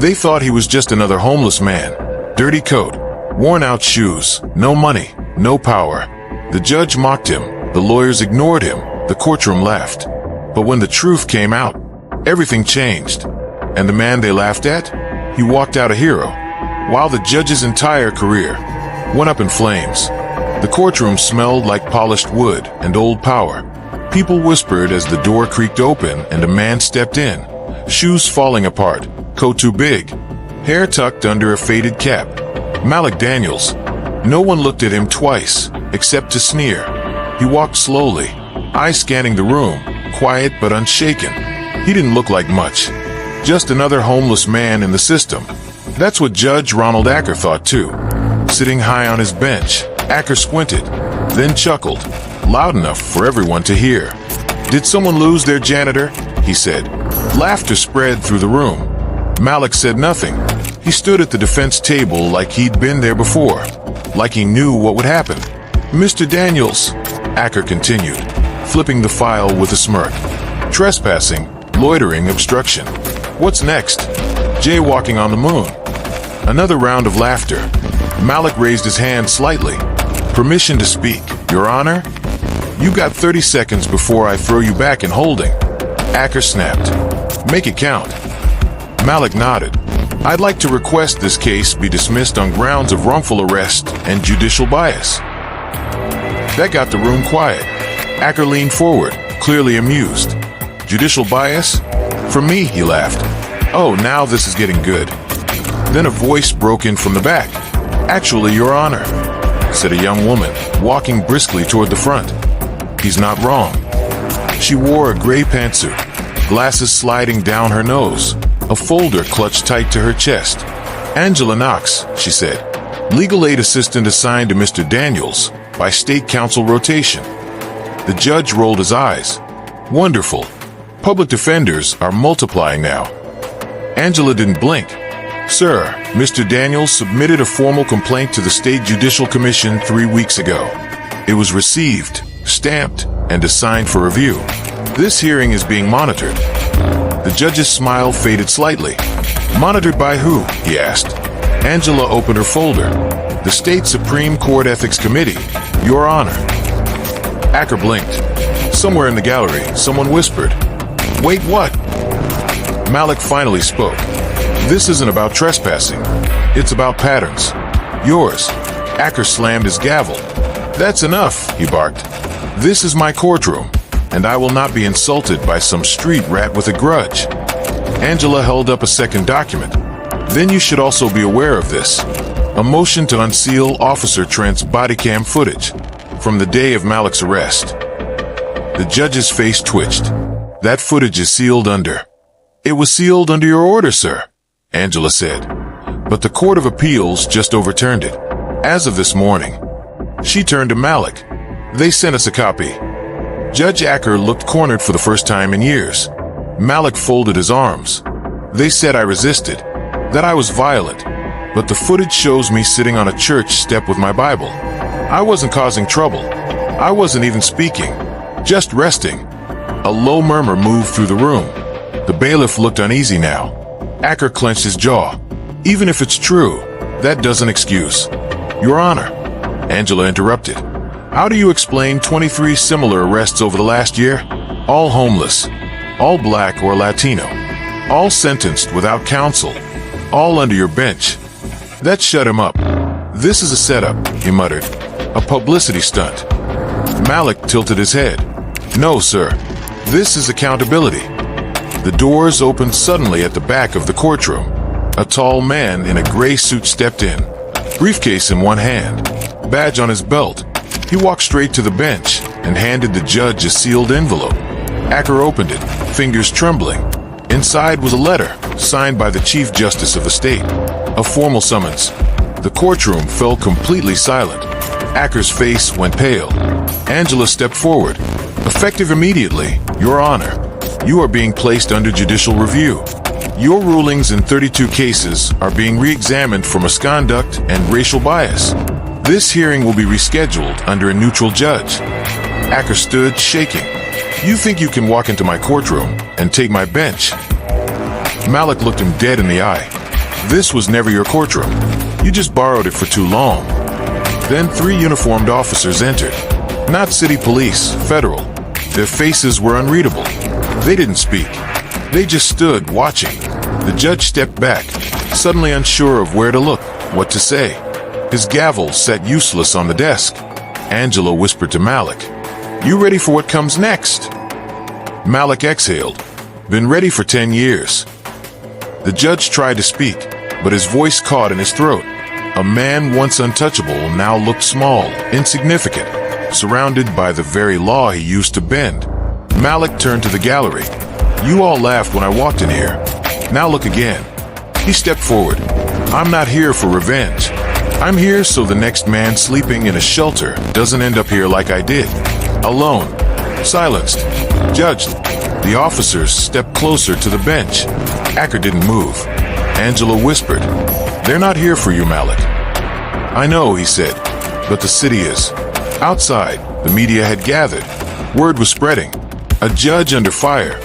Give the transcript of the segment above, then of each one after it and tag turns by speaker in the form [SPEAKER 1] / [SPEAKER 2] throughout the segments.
[SPEAKER 1] They thought he was just another homeless man. Dirty coat, worn out shoes, no money, no power. The judge mocked him, the lawyers ignored him, the courtroom laughed. But when the truth came out, everything changed. And the man they laughed at, he walked out a hero, while the judge's entire career went up in flames. The courtroom smelled like polished wood and old power. People whispered as the door creaked open and a man stepped in, shoes falling apart, coat too big, hair tucked under a faded cap. Malik Daniels. No one looked at him twice, except to sneer. He walked slowly, eyes scanning the room, quiet but unshaken. He didn't look like much. Just another homeless man in the system. That's what Judge Ronald Acker thought too. Sitting high on his bench, Acker squinted, then chuckled, loud enough for everyone to hear. "Did someone lose their janitor?" he said. Laughter spread through the room. Malik said nothing. He stood at the defense table like he'd been there before, like he knew what would happen. "Mr. Daniels," Acker continued, flipping the file with a smirk. "Trespassing, loitering, obstruction. What's next?" "Jaywalking on the moon." Another round of laughter. Malik raised his hand slightly. "Permission to speak, Your Honor?" "You got 30 seconds before I throw you back in holding." Acker snapped. "Make it count." Malik nodded. "I'd like to request this case be dismissed on grounds of wrongful arrest and judicial bias." That got the room quiet. Acker leaned forward, clearly amused. "Judicial bias? For me," he laughed. "Oh, now this is getting good." Then a voice broke in from the back. "Actually, Your Honor," said a young woman, walking briskly toward the front. "He's not wrong." She wore a gray pantsuit, glasses sliding down her nose, a folder clutched tight to her chest. "Angela Knox," she said, "legal aid assistant assigned to Mr. Daniels by state council rotation." The judge rolled his eyes. "Wonderful. Public defenders are multiplying now." Angela didn't blink. "Sir, Mr. Daniels submitted a formal complaint to the State Judicial Commission 3 weeks ago. It was received, stamped, and assigned for review. This hearing is being monitored." The judge's smile faded slightly. "Monitored by who?" he asked. Angela opened her folder. "The State Supreme Court Ethics Committee, Your Honor." Acker blinked. Somewhere in the gallery, someone whispered, "Wait, what?" Malik finally spoke. "This isn't about trespassing. It's about patterns. Yours." Acker slammed his gavel. "That's enough," he barked. "This is my courtroom, and I will not be insulted by some street rat with a grudge." Angela held up a second document. "Then you should also be aware of this. A motion to unseal Officer Trent's body cam footage from the day of Malik's arrest." The judge's face twitched. "That footage is sealed under." "It was sealed under your order, sir," Angela said. "But the Court of Appeals just overturned it. As of this morning." She turned to Malik. "They sent us a copy." Judge Acker looked cornered for the first time in years. Malik folded his arms. "They said I resisted, that I was violent, but the footage shows me sitting on a church step with my Bible. I wasn't causing trouble. I wasn't even speaking, just resting." A low murmur moved through the room. The bailiff looked uneasy now. Acker clenched his jaw. "Even if it's true, that doesn't excuse." "Your Honor," Angela interrupted, "how do you explain 23 similar arrests over the last year? All homeless, all black or Latino, all sentenced without counsel, all under your bench." That shut him up. "This is a setup," he muttered. "A publicity stunt." Malik tilted his head. "No, sir. This is accountability." The doors opened suddenly at the back of the courtroom. A tall man in a gray suit stepped in, briefcase in one hand, badge on his belt. He walked straight to the bench and handed the judge a sealed envelope. Acker opened it, fingers trembling. Inside was a letter, signed by the Chief Justice of the state. A formal summons. The courtroom fell completely silent. Acker's face went pale. Angela stepped forward. "Effective immediately, Your Honor. You are being placed under judicial review. Your rulings in 32 cases are being re-examined for misconduct and racial bias. This hearing will be rescheduled under a neutral judge." Acker stood, shaking. "You think you can walk into my courtroom and take my bench?" Malik looked him dead in the eye. This was never your courtroom. You just borrowed it for too long. Then 3 uniformed officers entered. Not city police, federal. Their faces were unreadable. They didn't speak. They just stood watching. The judge stepped back, suddenly unsure of where to look, what to say. His gavel sat useless on the desk. Angela whispered to Malik, "You ready for what comes next?" Malik exhaled. "Been ready for 10 years. The judge tried to speak, but his voice caught in his throat. A man once untouchable now looked small, insignificant, surrounded by the very law he used to bend. Malik turned to the gallery. "You all laughed when I walked in here. Now look again." He stepped forward. "I'm not here for revenge. I'm here so the next man sleeping in a shelter doesn't end up here like I did. Alone. Silenced. Judged." The officers stepped closer to the bench. Acker didn't move. Angela whispered, "They're not here for you, Malik." "I know," he said, "but the city is." Outside, the media had gathered. Word was spreading. A judge under fire.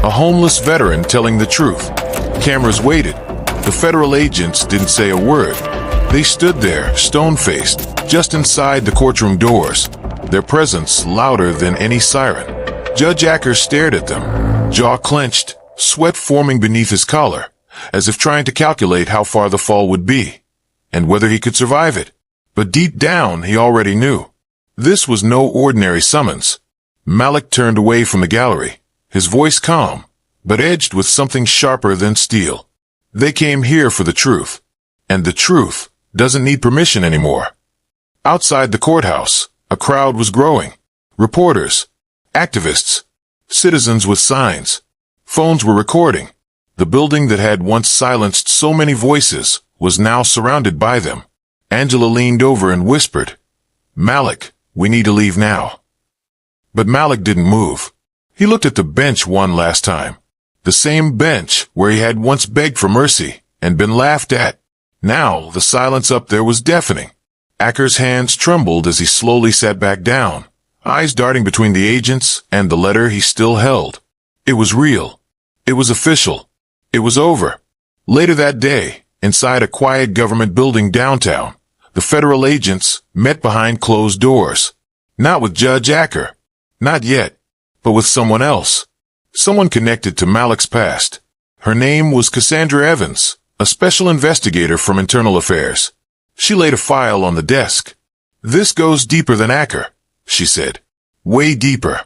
[SPEAKER 1] A homeless veteran telling the truth. Cameras waited. The federal agents didn't say a word. They stood there, stone-faced, just inside the courtroom doors, their presence louder than any siren. Judge Acker stared at them, jaw clenched, sweat forming beneath his collar, as if trying to calculate how far the fall would be, and whether he could survive it. But deep down, he already knew. This was no ordinary summons. Malik turned away from the gallery, his voice calm, but edged with something sharper than steel. "They came here for the truth, and the truth doesn't need permission anymore." Outside the courthouse, a crowd was growing. Reporters, activists, citizens with signs. Phones were recording. The building that had once silenced so many voices was now surrounded by them. Angela leaned over and whispered, "Malik, we need to leave now." But Malik didn't move. He looked at the bench one last time. The same bench where he had once begged for mercy and been laughed at. Now, the silence up there was deafening. Acker's hands trembled as he slowly sat back down, eyes darting between the agents and the letter he still held. It was real. It was official. It was over. Later that day, inside a quiet government building downtown, the federal agents met behind closed doors. Not with Judge Acker. Not yet. But with someone else. Someone connected to Malik's past. Her name was Cassandra Evans, a special investigator from Internal Affairs. She laid a file on the desk. "This goes deeper than Acker," she said. "Way deeper."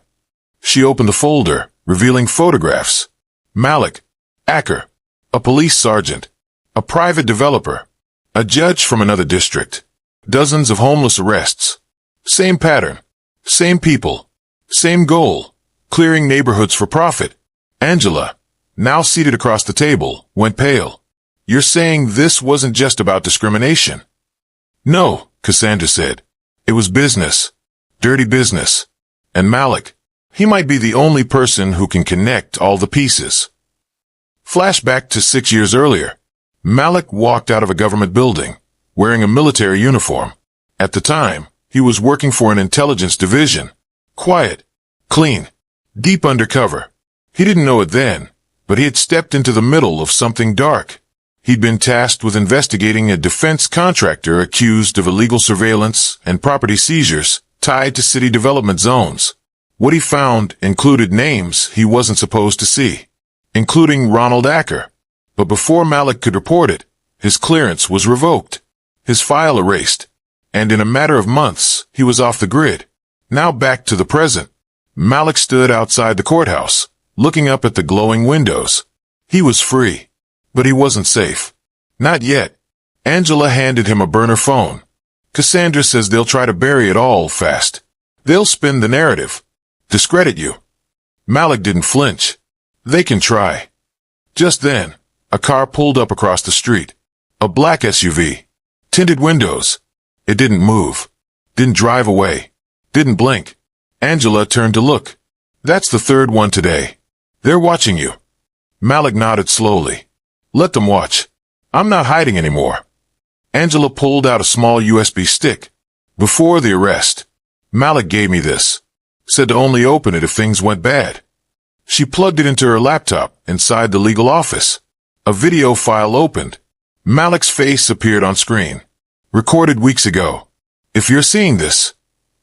[SPEAKER 1] She opened the folder, revealing photographs. Malik, Acker, a police sergeant, a private developer, a judge from another district, dozens of homeless arrests. Same pattern, same people, same goal, clearing neighborhoods for profit. Angela, now seated across the table, went pale. "You're saying this wasn't just about discrimination?" "No," Cassandra said. "It was business. Dirty business. And Malik, he might be the only person who can connect all the pieces." Flashback to 6 years earlier. Malik walked out of a government building, wearing a military uniform. At the time, he was working for an intelligence division. Quiet, clean, deep undercover. He didn't know it then, but he had stepped into the middle of something dark. He'd been tasked with investigating a defense contractor accused of illegal surveillance and property seizures tied to city development zones. What he found included names he wasn't supposed to see, including Ronald Acker. But before Malik could report it, his clearance was revoked, his file erased, and in a matter of months, he was off the grid. Now back to the present. Malik stood outside the courthouse, looking up at the glowing windows. He was free, but he wasn't safe. Not yet. Angela handed him a burner phone. "Cassandra says they'll try to bury it all fast. They'll spin the narrative. Discredit you." Malik didn't flinch. "They can try." Just then, a car pulled up across the street. A black SUV. Tinted windows. It didn't move. Didn't drive away. Didn't blink. Angela turned to look. "That's the third one today. They're watching you." Malik nodded slowly. "Let them watch. I'm not hiding anymore." Angela pulled out a small USB stick. "Before the arrest, Malik gave me this. Said to only open it if things went bad." She plugged it into her laptop inside the legal office. A video file opened. Malik's face appeared on screen. Recorded weeks ago. "If you're seeing this,"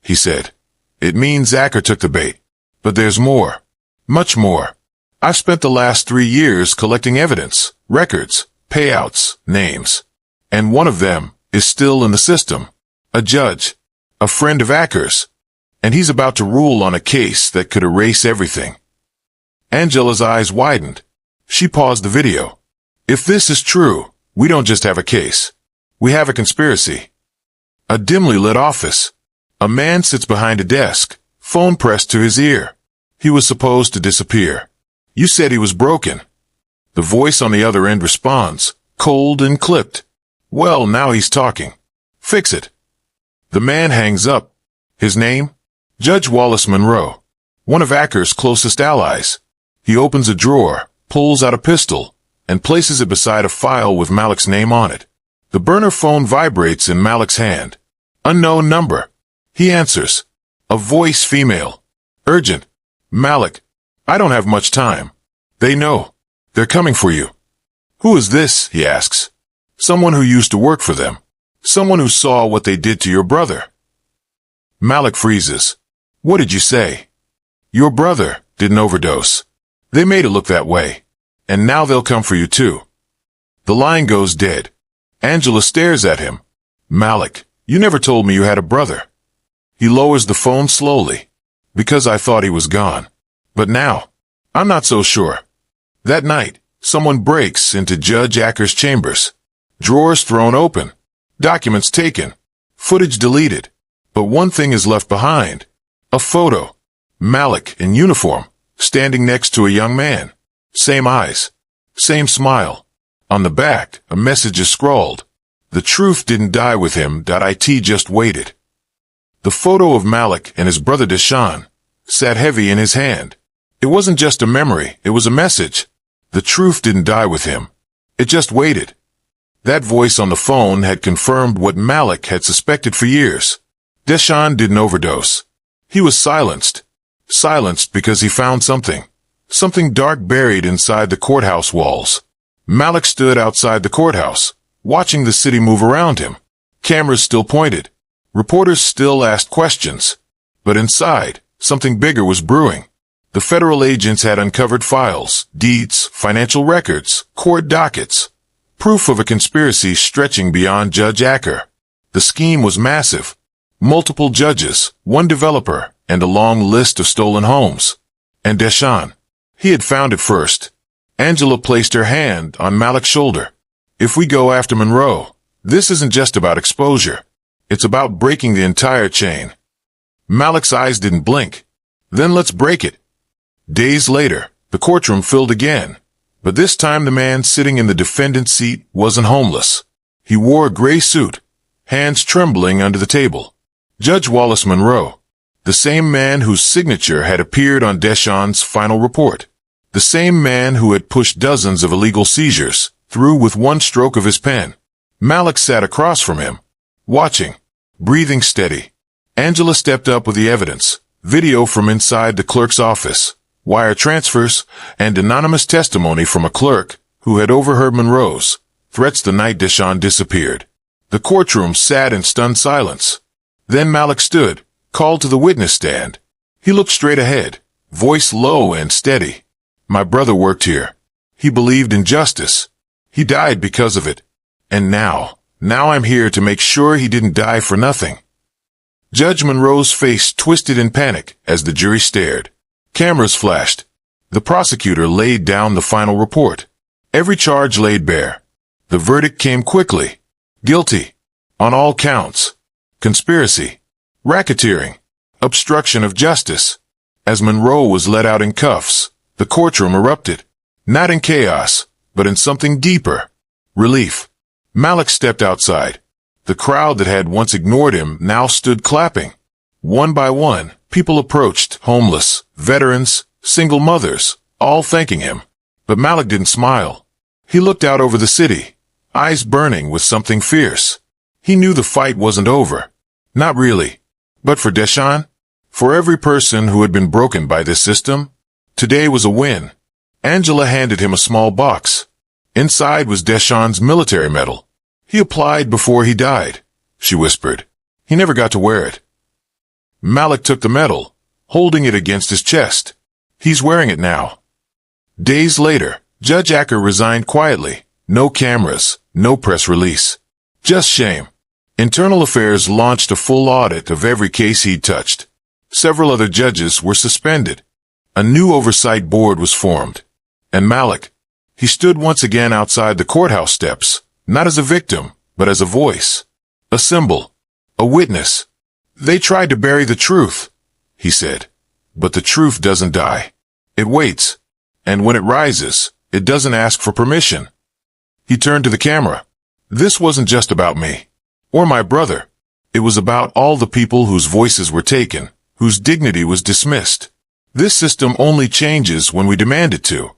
[SPEAKER 1] he said, "it means Acker took the bait. But there's more. Much more. I've spent the last 3 years collecting evidence, records, payouts, names. And one of them is still in the system. A judge. A friend of Acker's. And he's about to rule on a case that could erase everything." Angela's eyes widened. She paused the video. "If this is true, we don't just have a case. We have a conspiracy." A dimly lit office. A man sits behind a desk, phone pressed to his ear. He was supposed to disappear. "You said he was broken." The voice on the other end responds, cold and clipped. "Well, now he's talking. Fix it." The man hangs up. His name? Judge Wallace Monroe. One of Acker's closest allies. He opens a drawer, pulls out a pistol, and places it beside a file with Malik's name on it. The burner phone vibrates in Malik's hand. Unknown number. He answers. A voice female. "Urgent. Malik. I don't have much time. They know. They're coming for you." "Who is this?" he asks. "Someone who used to work for them. Someone who saw what they did to your brother." Malik freezes. "What did you say?" "Your brother did an overdose. They made it look that way. And now they'll come for you too." The line goes dead. Angela stares at him. "Malik, you never told me you had a brother." He lowers the phone slowly. "Because I thought he was gone. But now, I'm not so sure." That night, someone breaks into Judge Acker's chambers. Drawers thrown open. Documents taken. Footage deleted. But one thing is left behind. A photo. Malik in uniform, standing next to a young man. Same eyes. Same smile. On the back, a message is scrawled. "The truth didn't die with him. It just waited." The photo of Malik and his brother Deshaun sat heavy in his hand. It wasn't just a memory, it was a message. The truth didn't die with him. It just waited. That voice on the phone had confirmed what Malik had suspected for years. Deshaun didn't overdose. He was silenced. Silenced because he found something. Something dark buried inside the courthouse walls. Malik stood outside the courthouse, watching the city move around him. Cameras still pointed. Reporters still asked questions. But inside, something bigger was brewing. The federal agents had uncovered files, deeds, financial records, court dockets. Proof of a conspiracy stretching beyond Judge Acker. The scheme was massive. Multiple judges, one developer, and a long list of stolen homes. And Deshaun. He had found it first. Angela placed her hand on Malik's shoulder. "If we go after Monroe, this isn't just about exposure. It's about breaking the entire chain." Malik's eyes didn't blink. "Then let's break it." Days later, the courtroom filled again. But this time the man sitting in the defendant's seat wasn't homeless. He wore a gray suit, hands trembling under the table. Judge Wallace Monroe. The same man whose signature had appeared on Deshaun's final report. The same man who had pushed dozens of illegal seizures through with one stroke of his pen. Malik sat across from him, watching, breathing steady. Angela stepped up with the evidence, video from inside the clerk's office, wire transfers, and anonymous testimony from a clerk who had overheard Monroe's threats the night Deshaun disappeared. The courtroom sat in stunned silence. Then Malik stood, called to the witness stand. He looked straight ahead, voice low and steady. "My brother worked here. He believed in justice. He died because of it. And now I'm here to make sure he didn't die for nothing." Judge Monroe's face twisted in panic as the jury stared. Cameras flashed. The prosecutor laid down the final report. Every charge laid bare. The verdict came quickly. Guilty. On all counts. Conspiracy. Racketeering. Obstruction of justice. As Monroe was let out in cuffs, the courtroom erupted. Not in chaos, but in something deeper. Relief. Malik stepped outside. The crowd that had once ignored him now stood clapping. One by one, people approached, homeless, veterans, single mothers, all thanking him. But Malik didn't smile. He looked out over the city, eyes burning with something fierce. He knew the fight wasn't over. Not really. But for Deshaun, for every person who had been broken by this system, today was a win. Angela handed him a small box. Inside was Deshawn's military medal. He applied before he died, she whispered. He never got to wear it. Malik took the medal, holding it against his chest. He's wearing it now. Days later, Judge Acker resigned quietly. No cameras, no press release. Just shame. Internal Affairs launched a full audit of every case he'd touched. Several other judges were suspended. A new oversight board was formed. And Malik, he stood once again outside the courthouse steps, not as a victim, but as a voice, a symbol, a witness. They tried to bury the truth, he said. But the truth doesn't die. It waits. And when it rises, it doesn't ask for permission. He turned to the camera. This wasn't just about me, or my brother. It was about all the people whose voices were taken, whose dignity was dismissed. This system only changes when we demand it to.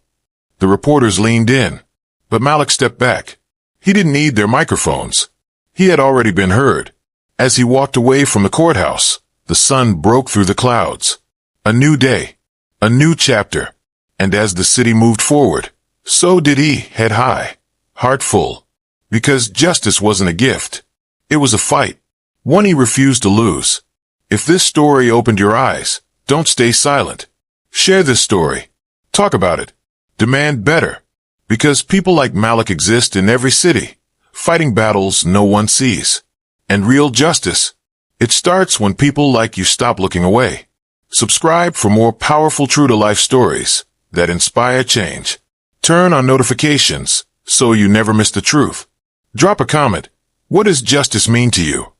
[SPEAKER 1] The reporters leaned in, but Malik stepped back. He didn't need their microphones. He had already been heard. As he walked away from the courthouse, the sun broke through the clouds. A new day, a new chapter. And as the city moved forward, so did he, head high, heart full. Because justice wasn't a gift. It was a fight. One he refused to lose. If this story opened your eyes, don't stay silent. Share this story. Talk about it. Demand better. Because people like Malik exist in every city, fighting battles no one sees. And real justice, it starts when people like you stop looking away. Subscribe for more powerful true-to-life stories that inspire change. Turn on notifications so you never miss the truth. Drop a comment. What does justice mean to you?